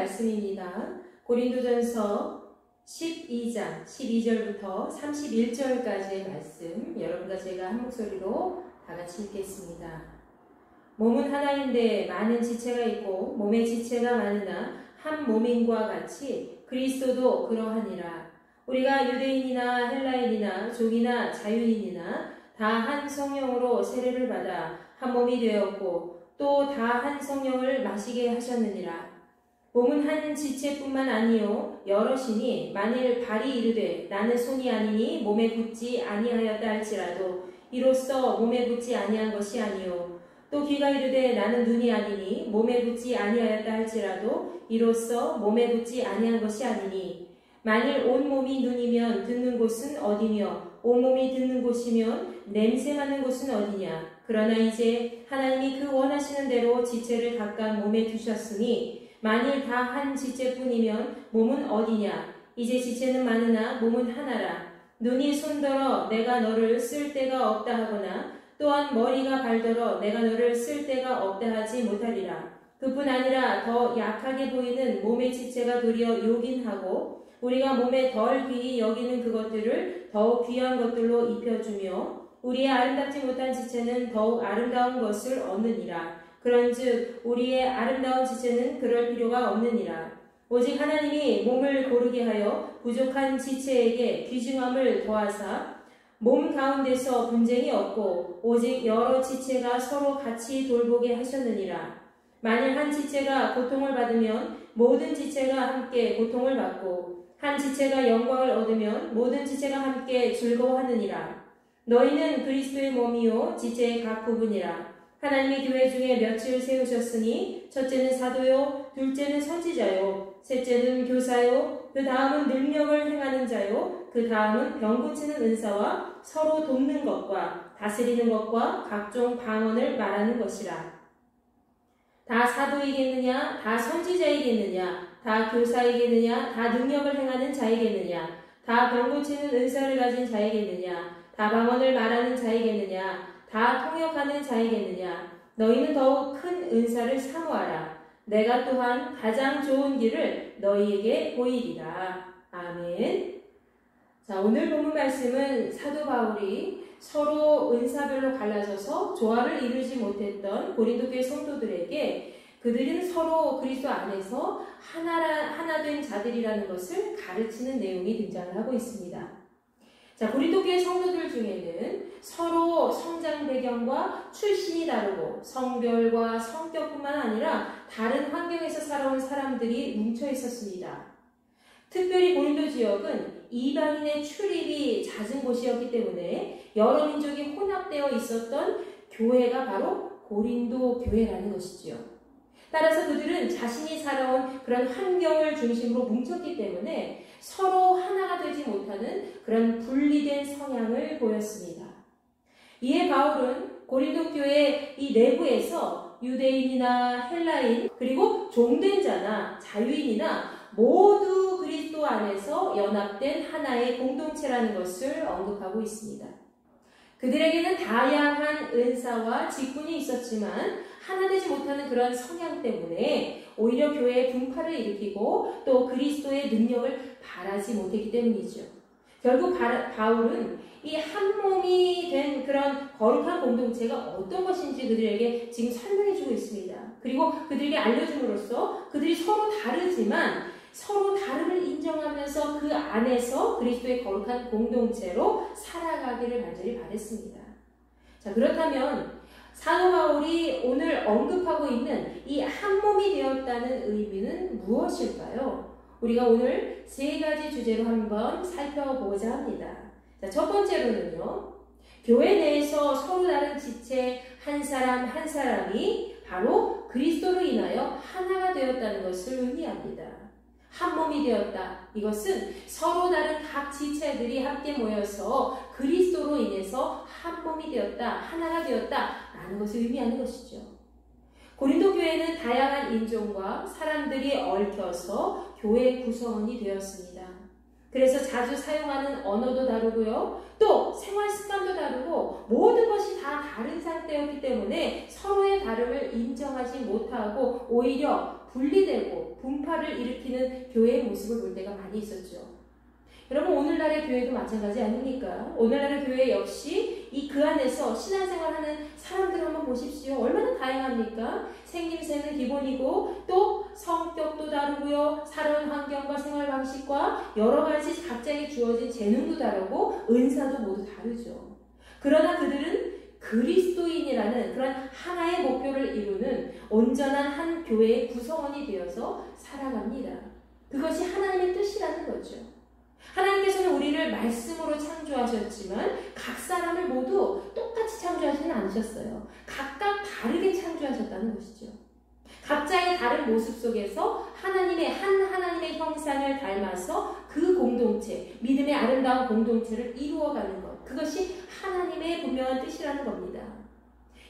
말씀입니다. 고린도전서 12장 12절부터 31절까지의 말씀, 여러분과 제가 한 목소리로 다 같이 읽겠습니다. 몸은 하나인데 많은 지체가 있고 몸의 지체가 많으나 한 몸인과 같이 그리스도도 그러하니라. 우리가 유대인이나 헬라인이나 족이나 자유인이나 다 한 성령으로 세례를 받아 한 몸이 되었고 또 다 한 성령을 마시게 하셨느니라. 몸은 한 지체뿐만 아니요 여럿이니 만일 발이 이르되 나는 손이 아니니 몸에 붙지 아니하였다 할지라도 이로써 몸에 붙지 아니한 것이 아니요 또 귀가 이르되 나는 눈이 아니니 몸에 붙지 아니하였다 할지라도 이로써 몸에 붙지 아니한 것이 아니니 만일 온 몸이 눈이면 듣는 곳은 어디며 온 몸이 듣는 곳이면 냄새 맡는 곳은 어디냐. 그러나 이제 하나님이 그 원하시는 대로 지체를 각각 몸에 두셨으니 만일 다 한 지체뿐이면 몸은 어디냐. 이제 지체는 많으나 몸은 하나라. 눈이 손더러 내가 너를 쓸 데가 없다 하거나 또한 머리가 발더러 내가 너를 쓸 데가 없다 하지 못하리라. 그뿐 아니라 더 약하게 보이는 몸의 지체가 도리어 요긴하고 우리가 몸에 덜 귀히 여기는 그것들을 더욱 귀한 것들로 입혀주며 우리의 아름답지 못한 지체는 더욱 아름다운 것을 얻느니라. 그런즉 우리의 아름다운 지체는 그럴 필요가 없느니라. 오직 하나님이 몸을 고르게 하여 부족한 지체에게 귀중함을 더하사 몸 가운데서 분쟁이 없고 오직 여러 지체가 서로 같이 돌보게 하셨느니라. 만일 한 지체가 고통을 받으면 모든 지체가 함께 고통을 받고 한 지체가 영광을 얻으면 모든 지체가 함께 즐거워하느니라. 너희는 그리스도의 몸이요 지체의 각 부분이라. 하나님이 교회 중에 몇을 세우셨으니 첫째는 사도요 둘째는 선지자요 셋째는 교사요 그 다음은 능력을 행하는 자요 그 다음은 병 고치는 은사와 서로 돕는 것과 다스리는 것과 각종 방언을 말하는 것이라. 다 사도이겠느냐 다 선지자이겠느냐 다 교사이겠느냐 다 능력을 행하는 자이겠느냐 다 병 고치는 은사를 가진 자이겠느냐 다 방언을 말하는 자이겠느냐 다 통역하는 자이겠느냐. 너희는 더욱 큰 은사를 사모하라. 내가 또한 가장 좋은 길을 너희에게 보이리라. 아멘. 자, 오늘 본문 말씀은 사도 바울이 서로 은사별로 갈라져서 조화를 이루지 못했던 고린도 교회 성도들에게 그들은 서로 그리스도 안에서 하나 된 자들이라는 것을 가르치는 내용이 등장을 하고 있습니다. 자, 고린도 교회 성도들 중에는 서로 성장 배경과 출신이 다르고 성별과 성격뿐만 아니라 다른 환경에서 살아온 사람들이 뭉쳐 있었습니다. 특별히 고린도 지역은 이방인의 출입이 잦은 곳이었기 때문에 여러 민족이 혼합되어 있었던 교회가 바로 고린도 교회라는 것이지요. 따라서 그들은 자신이 살아온 그런 환경을 중심으로 뭉쳤기 때문에 서로 하나가 되지 못하는 그런 분리된 성향을 보였습니다. 이에 바울은 고린도 교회 이 내부에서 유대인이나 헬라인 그리고 종된 자나 자유인이나 모두 그리스도 안에서 연합된 하나의 공동체라는 것을 언급하고 있습니다. 그들에게는 다양한 은사와 직분이 있었지만 하나 되지 못하는 그런 성향 때문에 오히려 교회의 분파를 일으키고 또 그리스도의 능력을 발하지 못했기 때문이죠. 결국 바울은 이 한 몸이 된 그런 거룩한 공동체가 어떤 것인지 그들에게 지금 설명해주고 있습니다. 그리고 그들에게 알려줌으로써 그들이 서로 다르지만 서로 다름을 인정하면서 그 안에서 그리스도의 거룩한 공동체로 살아가기를 간절히 바랬습니다. 자, 그렇다면 사도 바울이 오늘 언급하고 있는 이 한 몸이 되었다는 의미는 무엇일까요? 우리가 오늘 세 가지 주제로 한번 살펴보고자 합니다. 자, 첫 번째로는요, 교회 내에서 서로 다른 지체 한 사람 한 사람이 바로 그리스도로 인하여 하나가 되었다는 것을 의미합니다. 한 몸이 되었다. 이것은 서로 다른 각 지체들이 함께 모여서 그리스도로 인해서 한 몸이 되었다, 하나가 되었다 라는 것을 의미하는 것이죠. 고린도 교회는 다양한 인종과 사람들이 얽혀서 교회 구성원이 되었습니다. 그래서 자주 사용하는 언어도 다르고요. 또 생활 습관도 다르고 모든 것이 다 다른 상태였기 때문에 서로의 다름을 인정하지 못하고 오히려 분리되고 분파를 일으키는 교회의 모습을 볼 때가 많이 있었죠. 여러분, 오늘날의 교회도 마찬가지 아닙니까? 오늘날의 교회 역시 그 안에서 신앙생활하는 사람들을 한번 보십시오. 얼마나 다양합니까? 생김새는 기본이고 또 성격도 다르고요. 살아온 환경과 생활 방식과 여러 가지 각자에게 주어진 재능도 다르고 은사도 모두 다르죠. 그러나 그들은 그리스도인이라는 그런 하나의 목표를 이루는 온전한 한 교회의 구성원이 되어서 살아갑니다. 그것이 하나님의 뜻이라는 거죠. 하나님께서는 우리를 말씀으로 창조하셨지만 각 사람을 모두 똑같이 창조하지는 않으셨어요. 각각 다르게 창조하셨다는 것이죠. 각자의 다른 모습 속에서 하나님의 형상을 닮아서 그 공동체, 믿음의 아름다운 공동체를 이루어가는 것, 그것이 하나님의 분명한 뜻이라는 겁니다.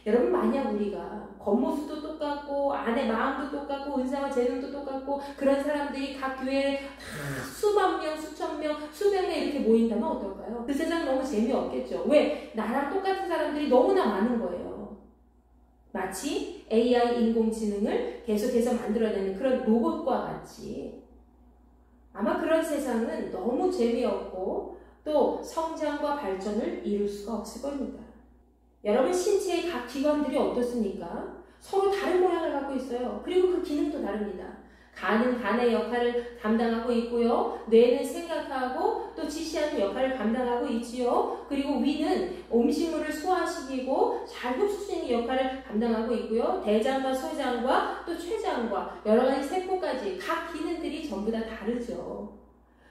여러분, 만약 우리가 겉모습도 똑같고 안의 마음도 똑같고 은사와 재능도 똑같고 그런 사람들이 각 교회에 다 수만 명, 수천 명, 수백 명 이렇게 모인다면 어떨까요? 그 세상 너무 재미없겠죠. 왜? 나랑 똑같은 사람들이 너무나 많은 거예요. 마치 AI 인공지능을 계속해서 만들어내는 그런 로봇과 같이 아마 그런 세상은 너무 재미없고 또 성장과 발전을 이룰 수가 없을 겁니다. 여러분, 신체의 각 기관들이 어떻습니까? 서로 다른 모양을 갖고 있어요. 그리고 그 기능도 다릅니다. 간은 간의 역할을 감당하고 있고요. 뇌는 생각하고 또 지시하는 역할을 감당하고 있지요. 그리고 위는 음식물을 소화시키고 잘 흡수 수 있는 역할을 감당하고 있고요. 대장과 소장과 또 췌장과 여러 가지 세포까지 각 기능들이 전부 다 다르죠.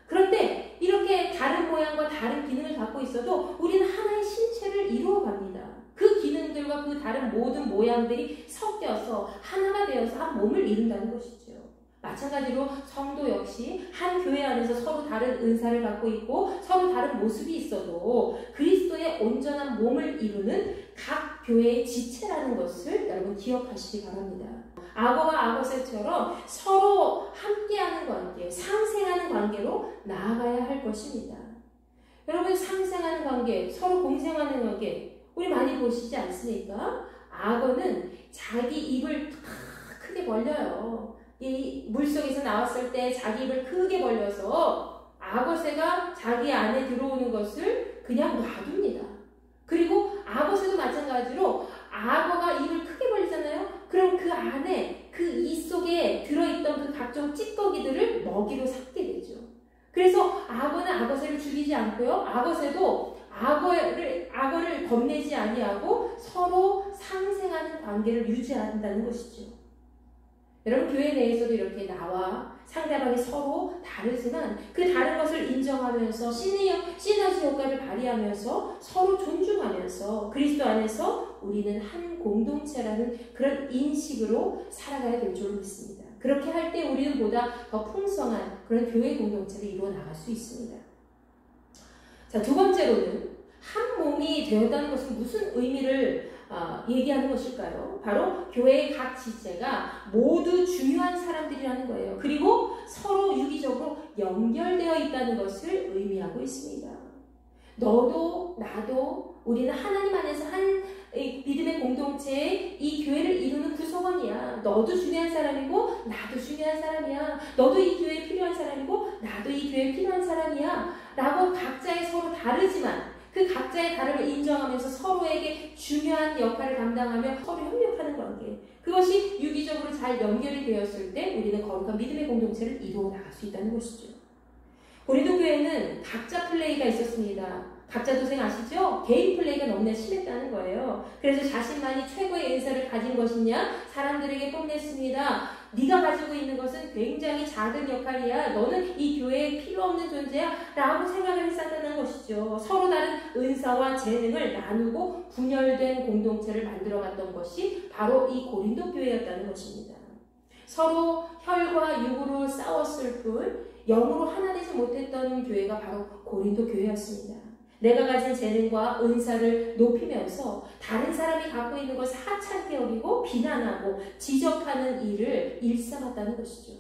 그런데 이렇게 다른 모양과 다른 기능을 갖고 있어도 우리는 하나의 신체를 이루어갑니다. 그 기능들과 그 다른 모든 모양들이 섞여서 하나가 되어서 한 몸을 이룬다는 것이죠. 마찬가지로 성도 역시 한 교회 안에서 서로 다른 은사를 갖고 있고 서로 다른 모습이 있어도 그리스도의 온전한 몸을 이루는 각 교회의 지체라는 것을 여러분 기억하시기 바랍니다. 악어와 악어새처럼 서로 함께하는 관계, 상생하는 관계로 나아가야 할 것입니다. 여러분, 상생하는 관계, 서로 공생하는 관계 우리 많이 보시지 않습니까? 악어는 자기 입을 크게 벌려요. 이 물속에서 나왔을 때 자기 입을 크게 벌려서 악어새가 자기 안에 들어오는 것을 그냥 놔둡니다. 그리고 악어새도 마찬가지로 악어가 입을 크게 벌리잖아요. 그럼 그 안에 그 이 속에 들어있던 그 각종 찌꺼기들을 먹이로 삼게 되죠. 그래서 악어는 악어새를 죽이지 않고요. 악어새도 악어를 겁내지 아니하고 서로 상생하는 관계를 유지한다는 것이죠. 여러분, 교회 내에서도 이렇게 나와 상대방이 서로 다르지만 그 다른 것을 인정하면서 시너지 효과를 발휘하면서 서로 존중하면서 그리스도 안에서 우리는 한 공동체라는 그런 인식으로 살아가야 될 줄 믿습니다. 그렇게 할 때 우리는 보다 더 풍성한 그런 교회 공동체를 이루어 나갈 수 있습니다. 자, 두 번째로는 한 몸이 되었다는 것은 무슨 의미를 얘기하는 것일까요? 바로 교회의 각 지체가 모두 중요한 사람들이라는 거예요. 그리고 서로 유기적으로 연결되어 있다는 것을 의미하고 있습니다. 너도 나도 우리는 하나님 안에서 한 믿음의 공동체에 이 교회를 이루는 구성원이야. 너도 중요한 사람이고 나도 중요한 사람이야. 너도 이 교회에 필요한 사람이고 나도 이 교회에 필요한 사람이야. 라고 각자의 서로 다르지만 그 각자의 다름을 인정하면서 서로에게 중요한 역할을 감당하며 서로 협력하는 관계. 그것이 유기적으로 잘 연결이 되었을 때 우리는 거룩한 믿음의 공동체를 이루어 나갈 수 있다는 것이죠. 고린도 교회는 각자 플레이가 있었습니다. 각자 도생 아시죠? 개인 플레이가 너무나 심했다는 거예요. 그래서 자신만이 최고의 은사를 가진 것이냐? 사람들에게 뽐냈습니다. 네가 가지고 있는 것은 굉장히 작은 역할이야. 너는 이 교회에 필요 없는 존재야. 라고 생각을 했었다는 것이죠. 서로 다른 은사와 재능을 나누고 분열된 공동체를 만들어갔던 것이 바로 이 고린도 교회였다는 것입니다. 서로 혈과 육으로 싸웠을 뿐 영으로 하나 되지 못했던 교회가 바로 고린도 교회였습니다. 내가 가진 재능과 은사를 높이면서 다른 사람이 갖고 있는 것을 하찮게 여기고 비난하고 지적하는 일을 일삼았다는 것이죠.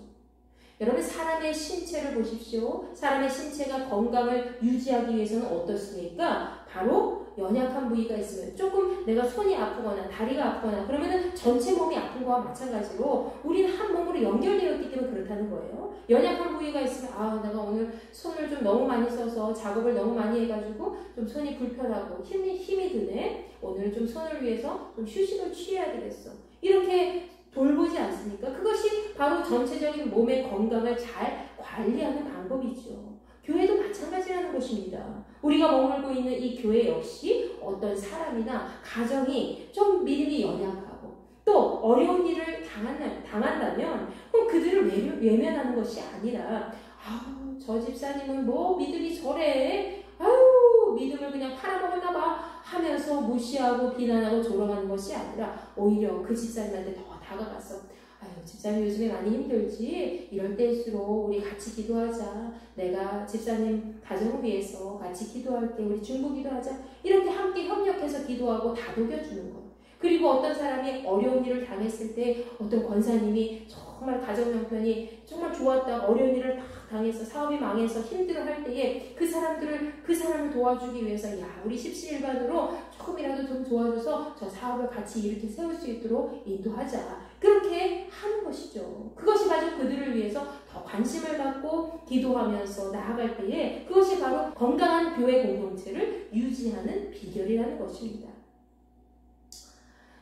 여러분 사람의 신체를 보십시오. 사람의 신체가 건강을 유지하기 위해서는 어떻습니까? 바로 연약한 부위가 있으면 조금 내가 손이 아프거나 다리가 아프거나 그러면은 전체 몸이 아픈 거와 마찬가지로 우리는 한 몸으로 연결되었기 때문에 그렇다는 거예요. 연약한 부위가 있으면 아 내가 오늘 손을 좀 너무 많이 써서 작업을 너무 많이 해가지고 좀 손이 불편하고 힘이 드네. 오늘 좀 손을 위해서 좀 휴식을 취해야 되겠어. 이렇게 돌보지 않습니까? 그것이 바로 전체적인 몸의 건강을 잘 관리하는 방법이죠. 교회도 마찬가지라는 것입니다. 우리가 머물고 있는 이 교회 역시 어떤 사람이나 가정이 좀 믿음이 연약하고 또 어려운 일을 당한다면 그럼 그들을 외면하는 것이 아니라 아우 저 집사님은 뭐 믿음이 저래 아유 믿음을 그냥 팔아먹었나 봐 하면서 무시하고 비난하고 조롱하는 것이 아니라 오히려 그 집사님한테 더 다가가서 아유 집사님 요즘에 많이 힘들지? 이럴 때일수록 우리 같이 기도하자. 내가 집사님 가정을 위해서 같이 기도할게. 우리 중보 기도하자. 이렇게 함께 협력해서 기도하고 다독여주는 것. 그리고 어떤 사람이 어려운 일을 당했을 때 어떤 권사님이 정말 가정 형편이 정말 좋았다 어려운 일을 다 당해서 사업이 망해서 힘들어할 때에 그 사람을 도와주기 위해서 야 우리 십시일반으로 조금이라도 좀 도와줘서 저 사업을 같이 이렇게 세울 수 있도록 인도하자. 그렇게 하는 것이죠. 그것이 바로 그들을 위해서 더 관심을 갖고 기도하면서 나아갈 때에 그것이 바로 건강한 교회 공동체를 유지하는 비결이라는 것입니다.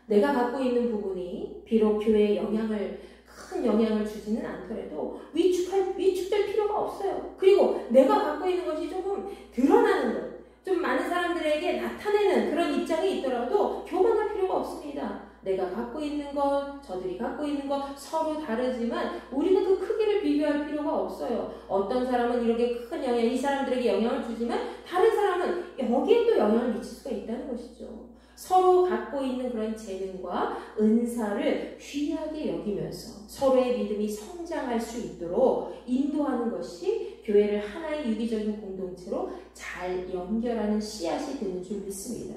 내가 갖고 있는 부분이 비록 교회에 큰 영향을 주지는 않더라도 위축될 필요가 없어요. 그리고 내가 갖고 있는 것이 조금 드러나는 것, 좀 많은 사람들에게 나타내는 그런 입장이 있더라도 교만할 필요가 없습니다. 내가 갖고 있는 것, 저들이 갖고 있는 것 서로 다르지만 우리는 그 크기를 비교할 필요가 없어요. 어떤 사람은 이렇게 큰 영향, 이 사람들에게 영향을 주지만 다른 사람은 여기에 또 영향을 미칠 수가 있다는 것이죠. 서로 갖고 있는 그런 재능과 은사를 귀하게 여기면서 서로의 믿음이 성장할 수 있도록 인도하는 것이 교회를 하나의 유기적인 공동체로 잘 연결하는 씨앗이 되는 줄 믿습니다.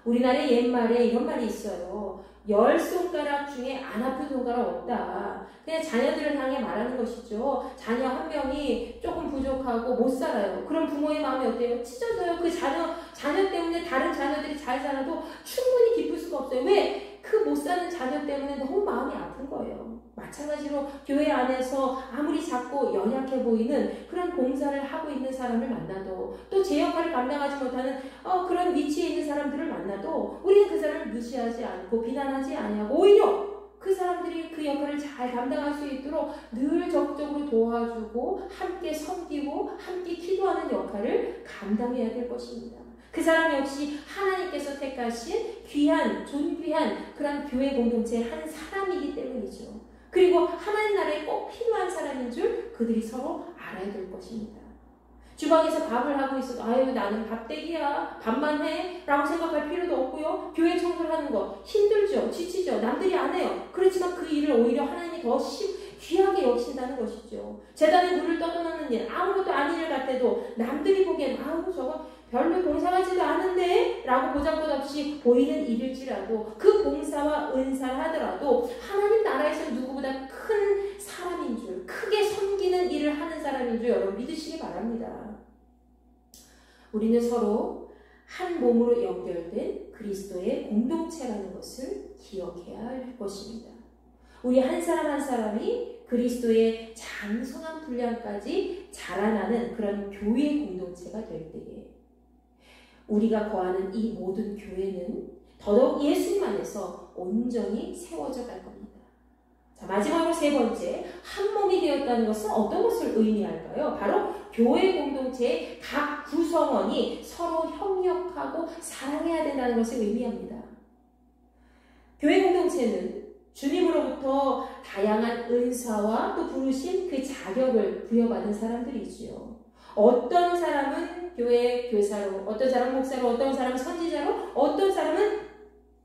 우리나라의 옛말에 이런 말이 있어요. 10손가락 중에 안 아픈 손가락 없다. 그냥 자녀들을 향해 말하는 것이죠. 자녀 한 명이 조금 부족하고 못 살아요. 그럼 부모의 마음이 어때요? 찢어져요. 그 자녀 때문에 다른 자녀들이 잘 살아도 충분히 기쁠 수가 없어요. 왜? 그 못 사는 자녀 때문에 너무 마음이 아픈 거예요. 마찬가지로 교회 안에서 아무리 작고 연약해 보이는 그런 봉사를 하고 있는 사람을 만나도 또 제 역할을 감당하지 못하는 그런 위치에 있는 사람들을 만나도 우리는 그 사람을 무시하지 않고 비난하지 아니하고 오히려 그 사람들이 그 역할을 잘 감당할 수 있도록 늘 적극적으로 도와주고 함께 섬기고 함께 기도하는 역할을 감당해야 될 것입니다. 그 사람 역시 하나님께서 택하신 귀한, 존귀한 그런 교회 공동체의 한 사람이기 때문이죠. 그리고 하나님 나라에 꼭 필요한 사람인 줄 그들이 서로 알아야 될 것입니다. 주방에서 밥을 하고 있어도 아유 나는 밥대기야 밥만 해 라고 생각할 필요도 없고요. 교회 청소를 하는 거 힘들죠. 지치죠. 남들이 안 해요. 그렇지만 그 일을 오히려 하나님이 더 귀하게 여기신다는 것이죠. 제단에 물을 떠도는 일 아무것도 아닌 일 같아도 남들이 보기엔 아우 저거 별로 봉사하지도 않은데 라고 보잘것없이 보이는 일일지라도 그 봉사와 은사를 하더라도 하나님 나라에서 누구보다 큰 사람인 줄 크게 섬기는 일을 하는 사람인 줄 여러분 믿으시기 바랍니다. 우리는 서로 한 몸으로 연결된 그리스도의 공동체라는 것을 기억해야 할 것입니다. 우리 한 사람 한 사람이 그리스도의 장성한 분량까지 자라나는 그런 교회 공동체가 될 때에 우리가 거하는 이 모든 교회는 더더욱 예수님 안에서 온전히 세워져 갈 겁니다. 자, 마지막으로 세 번째, 한 몸이 되었다는 것은 어떤 것을 의미할까요? 바로 교회 공동체의 각 구성원이 서로 협력하고 사랑해야 된다는 것을 의미합니다. 교회 공동체는 주님으로부터 다양한 은사와 또 부르심, 그 자격을 부여받은 사람들이지요. 어떤 사람은 교회 교사로, 어떤 사람은 목사로, 어떤 사람은 선지자로, 어떤 사람은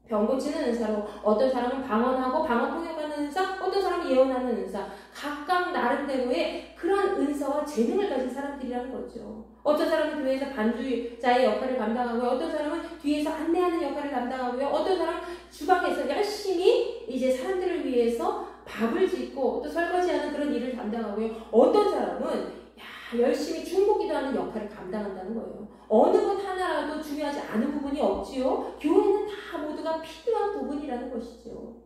병 고치는 은사로, 어떤 사람은 방언하고 방언 통역하는 은사, 어떤 사람은 예언하는 은사, 각각 나름대로의 그런 은사와 재능을 가진 사람들이라는 거죠. 어떤 사람은 교회에서 반주자의 역할을 감당하고요. 어떤 사람은 뒤에서 안내하는 역할을 감당하고요. 어떤 사람은 주방에서 열심히 이제 사람들을 위해서 밥을 짓고 또 설거지하는 그런 일을 감당하고요. 어떤 사람은 열심히 중보기도하는 역할을 감당한다는 거예요. 어느 것 하나라도 중요하지 않은 부분이 없지요. 교회는 다 모두가 필요한 부분이라는 것이죠.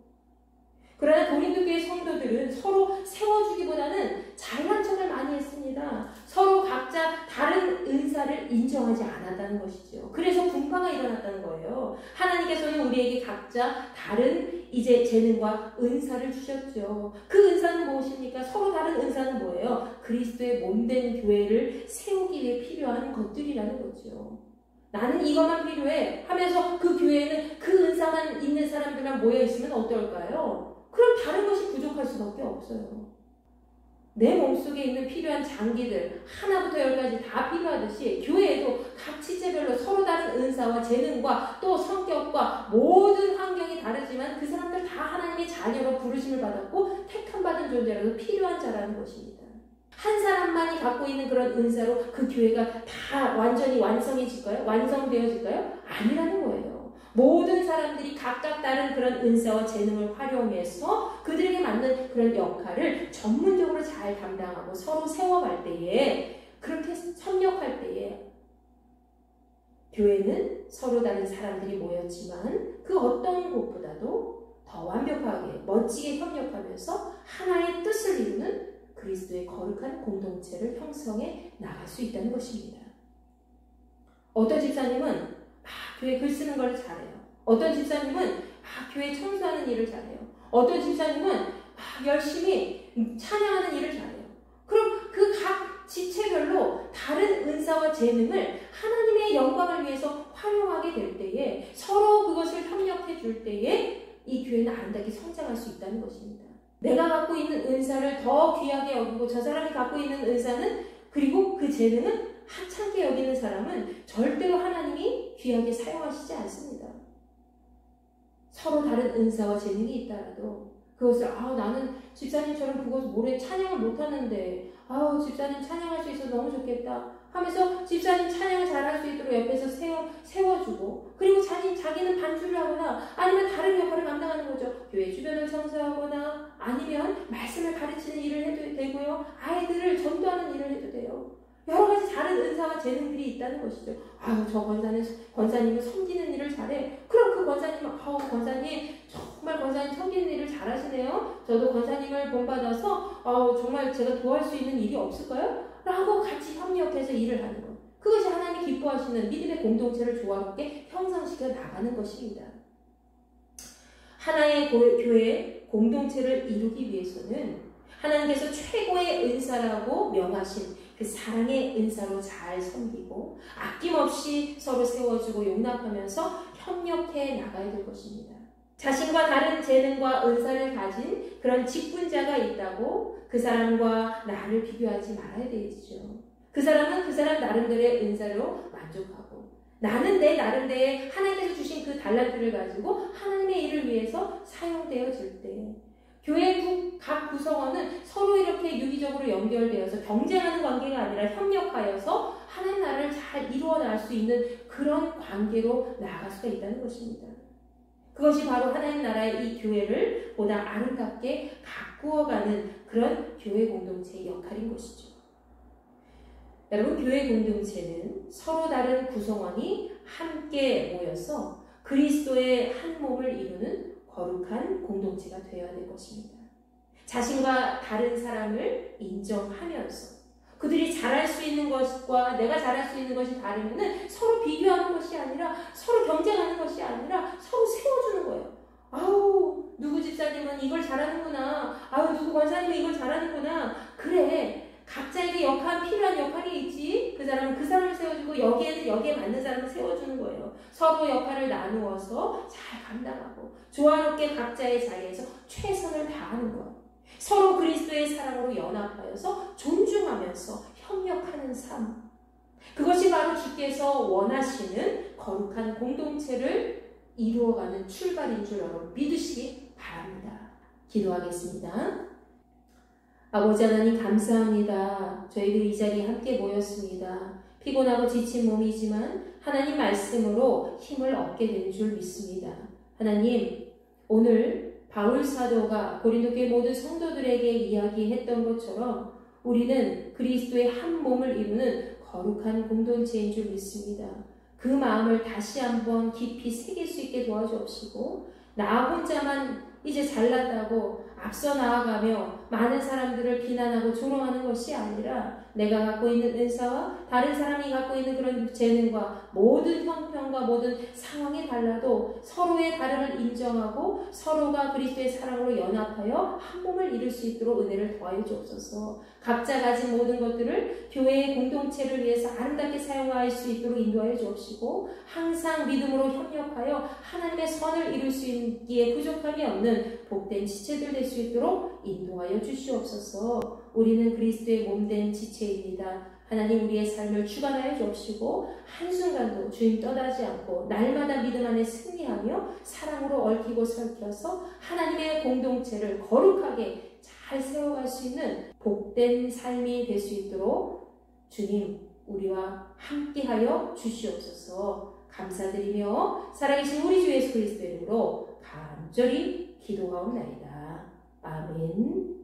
그러나 고린도 교회 성도들은 서로 세워주기보다는 잘난 척을 많이 했습니다. 서로 각자 다른 은사를 인정하지 않았다는 것이죠. 그래서 분파가 일어났다는 거예요. 하나님께서는 우리에게 각자 다른 이제 재능과 은사를 주셨죠. 그 은사는 무엇입니까? 서로 다른 은사는 뭐예요? 그리스도의 몸된 교회를 세우기 위해 필요한 것들이라는 거죠. 나는 이것만 필요해 하면서 그 교회에는 그 은사만 있는 사람들만 모여 있으면 어떨까요? 그럼 다른 것이 부족할 수밖에 없어요. 내 몸속에 있는 필요한 장기들 하나부터 열까지 다 필요하듯이 교회에도 각 지체별로 서로 다른 은사와 재능과 또 성격과 모든 환경이 다르지만 그 사람들 다 하나님의 자녀로 부르심을 받았고 택함받은 존재라도 필요한 자라는 것입니다. 한 사람만이 갖고 있는 그런 은사로 그 교회가 다 완전히 완성해질까요? 완성되어질까요? 아니라는 거예요. 모든 사람들이 각각 다른 그런 은사와 재능을 활용해서 그들에게 맞는 그런 역할을 전문적으로 잘 담당하고 서로 세워갈 때에, 그렇게 협력할 때에 교회는 서로 다른 사람들이 모였지만 그 어떤 곳보다도 더 완벽하게 멋지게 협력하면서 하나의 뜻을 이루는 그리스도의 거룩한 공동체를 형성해 나갈 수 있다는 것입니다. 어떤 집사님은 교회 글 쓰는 걸 잘해요. 어떤 집사님은 교회 청소하는 일을 잘해요. 어떤 집사님은 열심히 찬양하는 일을 잘해요. 그럼 그 각 지체별로 다른 은사와 재능을 하나님의 영광을 위해서 활용하게 될 때에, 서로 그것을 협력해 줄 때에 이 교회는 아름답게 성장할 수 있다는 것입니다. 내가 갖고 있는 은사를 더 귀하게 여기고 저 사람이 갖고 있는 은사는, 그리고 그 재능은 하찮게 여기는 사람은 절대로 하나님이 귀하게 사용하시지 않습니다. 서로 다른 은사와 재능이 있다라도 그것을 나는 집사님처럼 그것 모래 찬양을 못하는데 집사님 찬양할 수 있어서 너무 좋겠다 하면서 집사님 찬양을 잘할 수 있도록 옆에서 세워주고, 그리고 자기는 반주를 하거나 아니면 다른 역할을 감당하는 거죠. 교회 주변을 청소하거나 아니면 말씀을 가르치는 일을 해도 되고요. 아이들을 전도하는 일을 해도 돼요. 여러 가지 다른 은사와 재능들이 있다는 것이죠. 저 권사님은 섬기는 일을 잘해. 그럼 그 권사님은 권사님 정말 권사님 섬기는 일을 잘하시네요. 저도 권사님을 본받아서 정말 제가 도와줄 수 있는 일이 없을까요? 라고 같이 협력해서 일을 하는 것. 그것이 하나님이 기뻐하시는 믿음의 공동체를 조화롭게 형성시켜 나가는 것입니다. 하나의 교회 공동체를 이루기 위해서는 하나님께서 최고의 은사라고 명하신 그 사랑의 은사로 잘 섬기고 아낌없이 서로 세워주고 용납하면서 협력해 나가야 될 것입니다. 자신과 다른 재능과 은사를 가진 그런 직분자가 있다고 그 사람과 나를 비교하지 말아야 되겠죠. 그 사람은 그 사람 나름대로의 은사로 만족하고, 나는 내 나름대로의 하나님께서 주신 그 달란트를 가지고 하나님의 일을 위해서 사용되어질 때, 교회 각 구성원은 서로 이렇게 유기적으로 연결되어서 경쟁하는 관계가 아니라 협력하여서 하나님 나라를 잘 이루어 나갈 수 있는 그런 관계로 나아갈 수가 있다는 것입니다. 그것이 바로 하나님 나라의 이 교회를 보다 아름답게 가꾸어가는 그런 교회 공동체의 역할인 것이죠. 여러분, 교회 공동체는 서로 다른 구성원이 함께 모여서 그리스도의 한 몸을 이루는 거룩한 공동체가 되어야 될 것입니다. 자신과 다른 사람을 인정하면서 그들이 잘할 수 있는 것과 내가 잘할 수 있는 것이 다르면 서로 비교하는 것이 아니라, 서로 경쟁하는 것이 아니라 서로 세워주는 거예요. 누구 집사님은 이걸 잘하는구나. 누구 권사님은 이걸 잘하는구나. 그래, 각자에게 필요한 역할이 있지. 그 사람은 그 사람을 세워주고 여기에 맞는 사람을 세워주는 거예요. 서로 역할을 나누어서 잘 감당하고 조화롭게 각자의 자리에서 최선을 다하는 것. 서로 그리스도의 사랑으로 연합하여서 존중하면서 협력하는 삶. 그것이 바로 주께서 원하시는 거룩한 공동체를 이루어가는 출발인 줄 여러분 믿으시기 바랍니다. 기도하겠습니다. 아버지 하나님 감사합니다. 저희들 이 자리에 함께 모였습니다. 피곤하고 지친 몸이지만 하나님 말씀으로 힘을 얻게 되는 줄 믿습니다. 하나님, 오늘 바울 사도가 고린도 교회 모든 성도들에게 이야기했던 것처럼 우리는 그리스도의 한 몸을 이루는 거룩한 공동체인 줄 믿습니다. 그 마음을 다시 한번 깊이 새길 수 있게 도와주옵시고, 나 혼자만 이제 잘났다고 앞서 나아가며 많은 사람들을 비난하고 조롱하는 것이 아니라 내가 갖고 있는 은사와 다른 사람이 갖고 있는 그런 재능과 모든 형편과 모든 상황이 달라도 서로의 다름을 인정하고 서로가 그리스도의 사랑으로 연합하여 한 몸을 이룰 수 있도록 은혜를 더하여 주옵소서. 각자 가진 모든 것들을 교회의 공동체를 위해서 아름답게 사용할 수 있도록 인도하여 주옵시고, 항상 믿음으로 협력하여 하나님의 선을 이룰 수 있기에 부족함이 없는 복된 지체들 될 수 있도록 인도하여 주시옵소서. 우리는 그리스도의 몸된 지체입니다. 하나님, 우리의 삶을 주관하여 주옵시고 한순간도 주님 떠나지 않고 날마다 믿음 안에 승리하며 사랑으로 얽히고 설켜서 하나님의 공동체를 거룩하게 잘 세워갈 수 있는 복된 삶이 될 수 있도록 주님 우리와 함께하여 주시옵소서. 감사드리며 살아계신 우리 주 예수 그리스도의 이름으로 간절히 기도하옵나이다. 아멘.